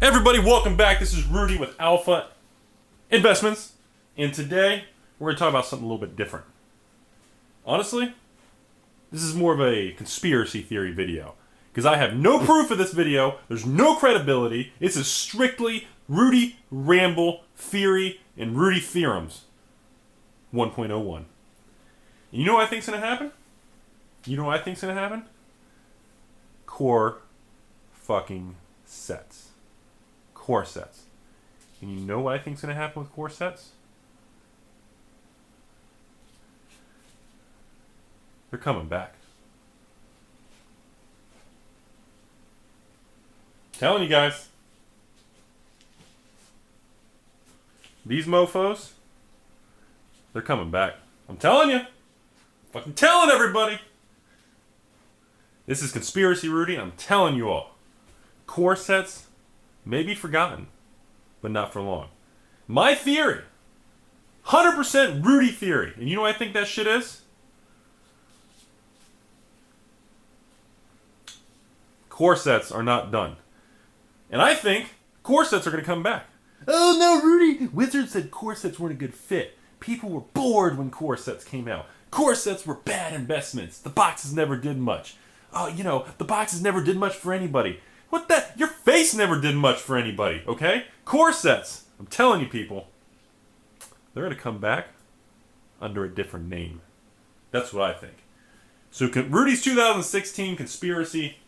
Hey everybody, welcome back. This is Rudy with Alpha Investments, and today we're going to talk about something a little bit different. Honestly, this is more of a conspiracy theory video, because I have no proof of this video, there's no credibility, this is strictly Rudy Ramble Theory and Rudy Theorems 1.01. And you know what I think's going to happen? Core fucking sets. Core sets. And you know what I think's going to happen with core sets? They're coming back. Telling you guys. These mofos, they're coming back. I'm telling you. Fucking telling everybody. This is Conspiracy Rudy. I'm telling you all. Core sets may be forgotten, but not for long. My theory. 100% Rudy theory. And you know what I think that shit is? Core sets are not done. And I think core sets are going to come back. Oh no, Rudy! Wizards said core sets weren't a good fit. People were bored when core sets came out. Core sets were bad investments. The boxes never did much. Oh, the boxes never did much for anybody. What the? Your face never did much for anybody, okay? Core sets. I'm telling you, people. They're going to come back under a different name. That's what I think. So Rudy's 2016 conspiracy,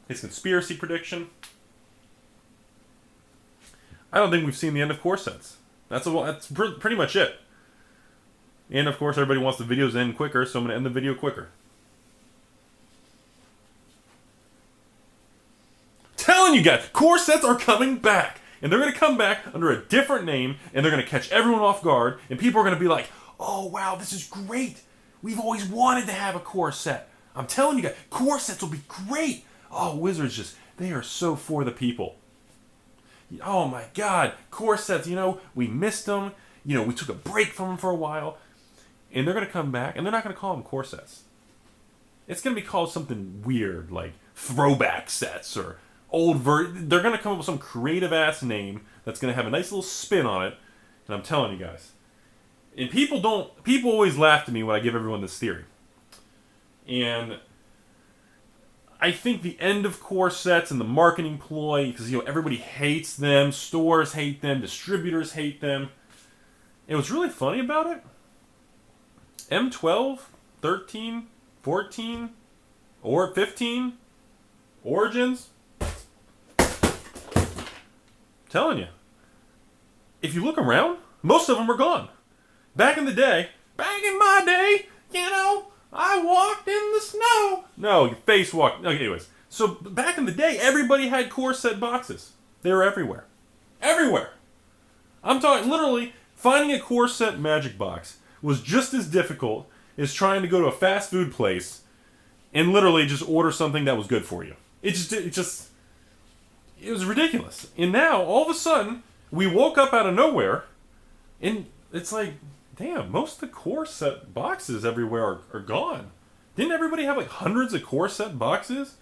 his conspiracy prediction. I don't think we've seen the end of core sets. That's pretty much it. And of course, everybody wants the videos to end quicker, so I'm going to end the video quicker. Telling you guys, core sets are coming back. And they're going to come back under a different name, and they're going to catch everyone off guard, and people are going to be like, oh wow, this is great. We've always wanted to have a core set. I'm telling you guys, core sets will be great. Oh, Wizards they are so for the people. Oh my God, core sets, we missed them. We took a break from them for a while. And they're going to come back, and they're not going to call them core sets. It's going to be called something weird, like throwback sets or they're going to come up with some creative ass name that's going to have a nice little spin on it. And I'm telling you guys. And people always laugh at me when I give everyone this theory. And I think the end of core sets and the marketing ploy, because everybody hates them, stores hate them, distributors hate them. And what's really funny about it, M12, 13, 14, or 15, Origins, telling you, if you look around, most of them are gone. Back in my day, I walked in the snow. No, your face walked. Okay, anyways, so back in the day, everybody had core set boxes. They were everywhere. Everywhere. I'm talking, literally, finding a core set Magic box was just as difficult as trying to go to a fast food place and literally just order something that was good for you. It was ridiculous. And now, all of a sudden, we woke up out of nowhere, and it's like, damn, most of the core set boxes everywhere are gone. Didn't everybody have like hundreds of core set boxes?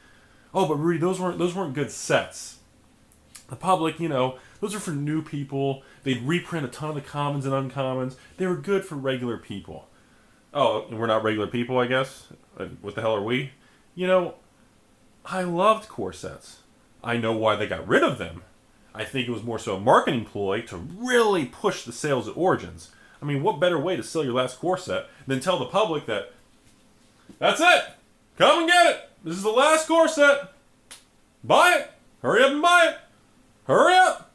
Oh, but Rudy, those weren't good sets. The public, those are for new people. They'd reprint a ton of the commons and uncommons. They were good for regular people. Oh, we're not regular people, I guess? What the hell are we? I loved core sets. I know why they got rid of them. I think it was more so a marketing ploy to really push the sales at Origins. I mean, what better way to sell your last core set than tell the public that, that's it! Come and get it! This is the last core set! Buy it! Hurry up and buy it! Hurry up!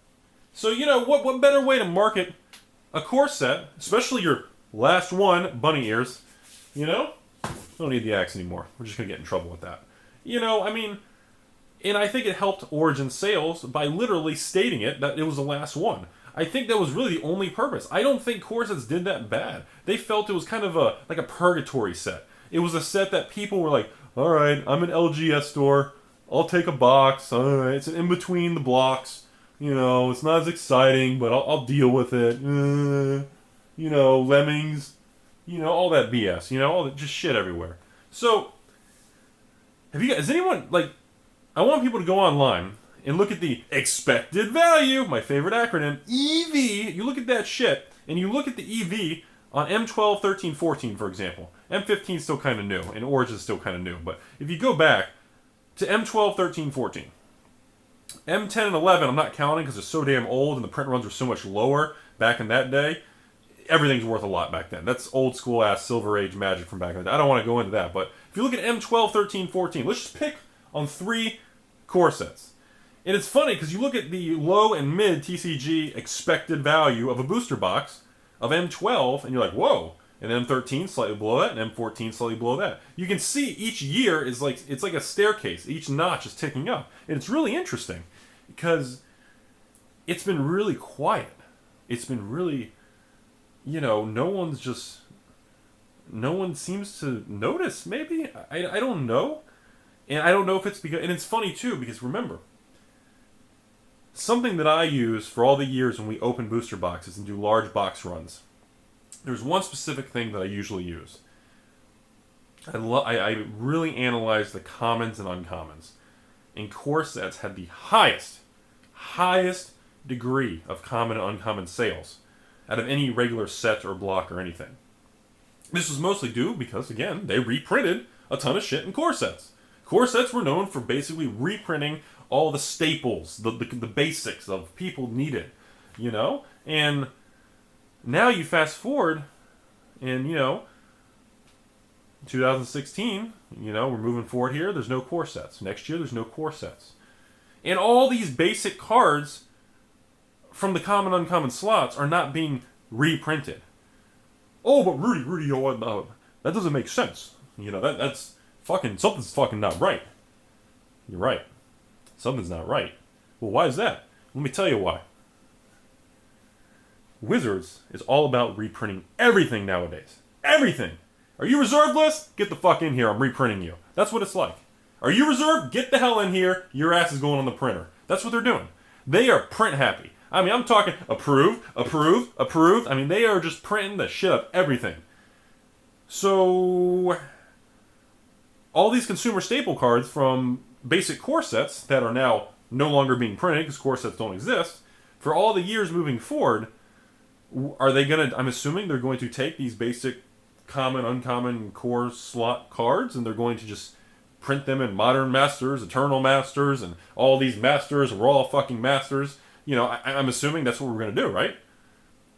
So, what better way to market a core set, especially your last one, bunny ears, Don't need the axe anymore. We're just going to get in trouble with that. And I think it helped Origin sales by literally stating it, that it was the last one. I think that was really the only purpose. I don't think core sets did that bad. They felt it was kind of like a purgatory set. It was a set that people were like, all right, I'm an LGS store. I'll take a box. All right, it's in between the blocks. It's not as exciting, but I'll deal with it. Lemmings. All that BS. All that just shit everywhere. So, has anyone, I want people to go online and look at the expected value, my favorite acronym, EV. You look at that shit, and you look at the EV on M12, 13, 14, for example. M15 is still kind of new, and Origin is still kind of new. But if you go back to M12, 13, 14, M10 and 11, I'm not counting because they're so damn old and the print runs were so much lower back in that day. Everything's worth a lot back then. That's old school ass Silver Age magic from back in the day. I don't want to go into that, but if you look at M12, 13, 14, let's just pick on 3 core sets. And it's funny because you look at the low and mid TCG expected value of a booster box of M12 and you're like, whoa. And M13 slightly below that, and M14 slightly below that. You can see each year is like, it's like a staircase. Each notch is ticking up. And it's really interesting because it's been really quiet. It's been really, no one seems to notice, maybe. I don't know. And I don't know if it's because, and it's funny too, because remember, something that I use for all the years when we open booster boxes and do large box runs, there's one specific thing that I usually use. I really analyze the commons and uncommons. And core sets had the highest degree of common and uncommon sales out of any regular set or block or anything. This was mostly due because, again, they reprinted a ton of shit in core sets. Core sets were known for basically reprinting all the staples, the basics of people needed, And now you fast forward, and 2016, we're moving forward here. There's no core sets. Next year, there's no core sets, and all these basic cards from the common uncommon slots are not being reprinted. Oh, but Rudy, that doesn't make sense. That's fucking something's fucking not right. You're right. Something's not right. Well, why is that? Let me tell you why. Wizards is all about reprinting everything nowadays. Everything. Are you reserved list? Get the fuck in here. I'm reprinting you. That's what it's like. Are you reserved? Get the hell in here. Your ass is going on the printer. That's what they're doing. They are print happy. I mean, I'm talking approved. I mean, they are just printing the shit of everything. So, all these consumer staple cards from basic core sets that are now no longer being printed because core sets don't exist, for all the years moving forward, are they going to, I'm assuming they're going to take these basic common, uncommon core slot cards and they're going to just print them in Modern Masters, Eternal Masters, and all these Masters, we're all fucking Masters. I'm assuming that's what we're going to do, right?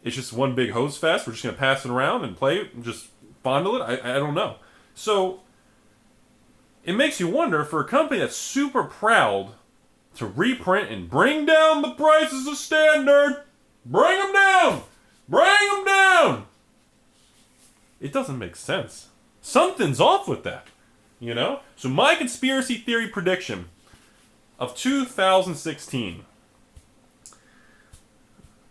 It's just one big hose fest. We're just going to pass it around and play it and just fondle it. I don't know. So, it makes you wonder, for a company that's super proud to reprint and bring down the prices of standard, bring them down! Bring them down! It doesn't make sense. Something's off with that, So my conspiracy theory prediction of 2016.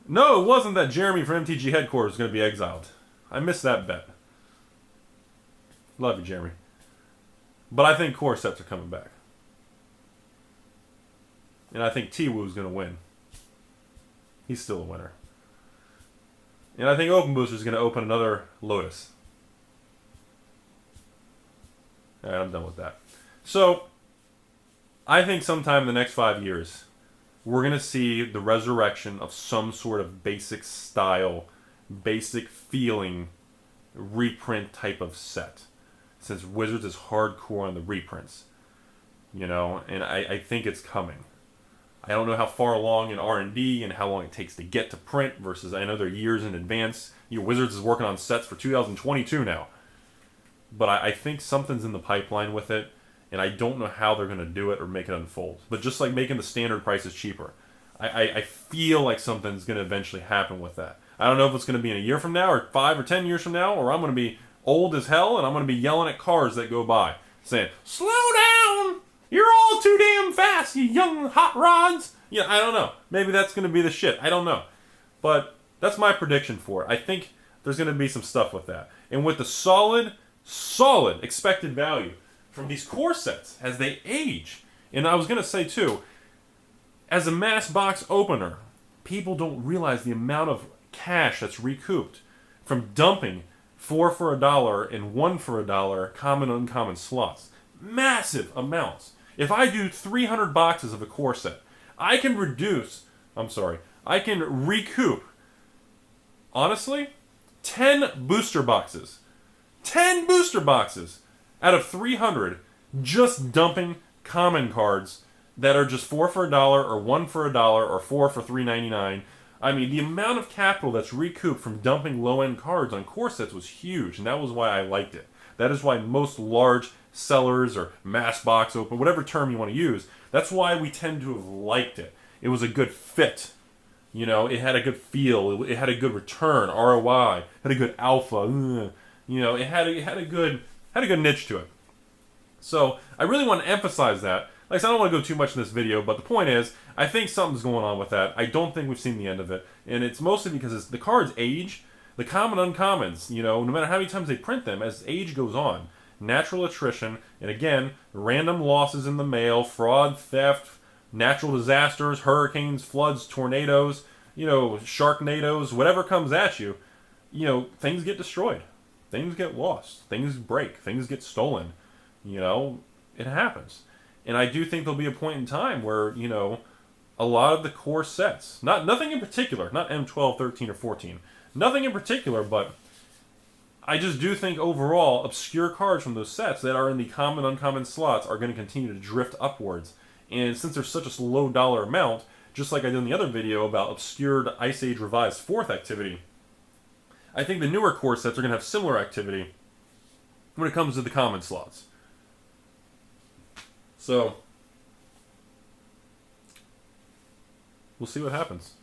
No, it wasn't that Jeremy from MTG headquarters was going to be exiled. I missed that bet. Love you, Jeremy. But I think core sets are coming back. And I think T-Woo's going to win. He's still a winner. And I think Open Booster is going to open another Lotus. Alright, I'm done with that. So, I think sometime in the next 5 years, we're going to see the resurrection of some sort of basic style, basic feeling reprint type of set. Since Wizards is hardcore on the reprints. And I think it's coming. I don't know how far along in R&D and how long it takes to get to print versus I know they're years in advance. Wizards is working on sets for 2022 now. But I think something's in the pipeline with it, and I don't know how they're going to do it or make it unfold. But just like making the standard prices cheaper, I feel like something's going to eventually happen with that. I don't know if it's going to be in a year from now or 5 or 10 years from now, or I'm going to be old as hell and I'm going to be yelling at cars that go by, saying, "Slow down! You're all too damn fast, you young hot rods!" I don't know. Maybe that's going to be the shit. I don't know. But that's my prediction for it. I think there's going to be some stuff with that. And with the solid expected value from these core sets as they age. And I was going to say, too, as a mass box opener, people don't realize the amount of cash that's recouped from dumping 4 for $1 and 1 for $1 common uncommon slots. Massive amounts. If I do 300 boxes of a core set, I can reduce, I'm sorry, I can recoup, honestly, 10 booster boxes. 10 booster boxes out of 300 just dumping common cards that are just 4 for $1 or 1 for $1 or 4 for $3.99. I mean, the amount of capital that's recouped from dumping low-end cards on core sets was huge, and that was why I liked it. That is why most large sellers or mass box open, whatever term you want to use, that's why we tend to have liked it. It was a good fit. You know, it had a good feel. It had a good return, ROI. Had a good alpha. You know, it had a good niche to it. So I really want to emphasize that. Like I said, I don't want to go too much in this video, but the point is, I think something's going on with that. I don't think we've seen the end of it, and it's mostly because the cards age. The common uncommons, you know, no matter how many times they print them, as age goes on, natural attrition, and again, random losses in the mail, fraud, theft, natural disasters, hurricanes, floods, tornadoes, you know, sharknadoes, whatever comes at you, you know, things get destroyed. Things get lost. Things break. Things get stolen. You know, it happens. And I do think there'll be a point in time where, you know, a lot of the core sets, nothing in particular, not M12, 13, or 14, nothing in particular, but I just do think overall, obscure cards from those sets that are in the common, uncommon slots are going to continue to drift upwards. And since there's such a low dollar amount, just like I did in the other video about obscured Ice Age Revised 4th activity, I think the newer core sets are going to have similar activity when it comes to the common slots. So, we'll see what happens.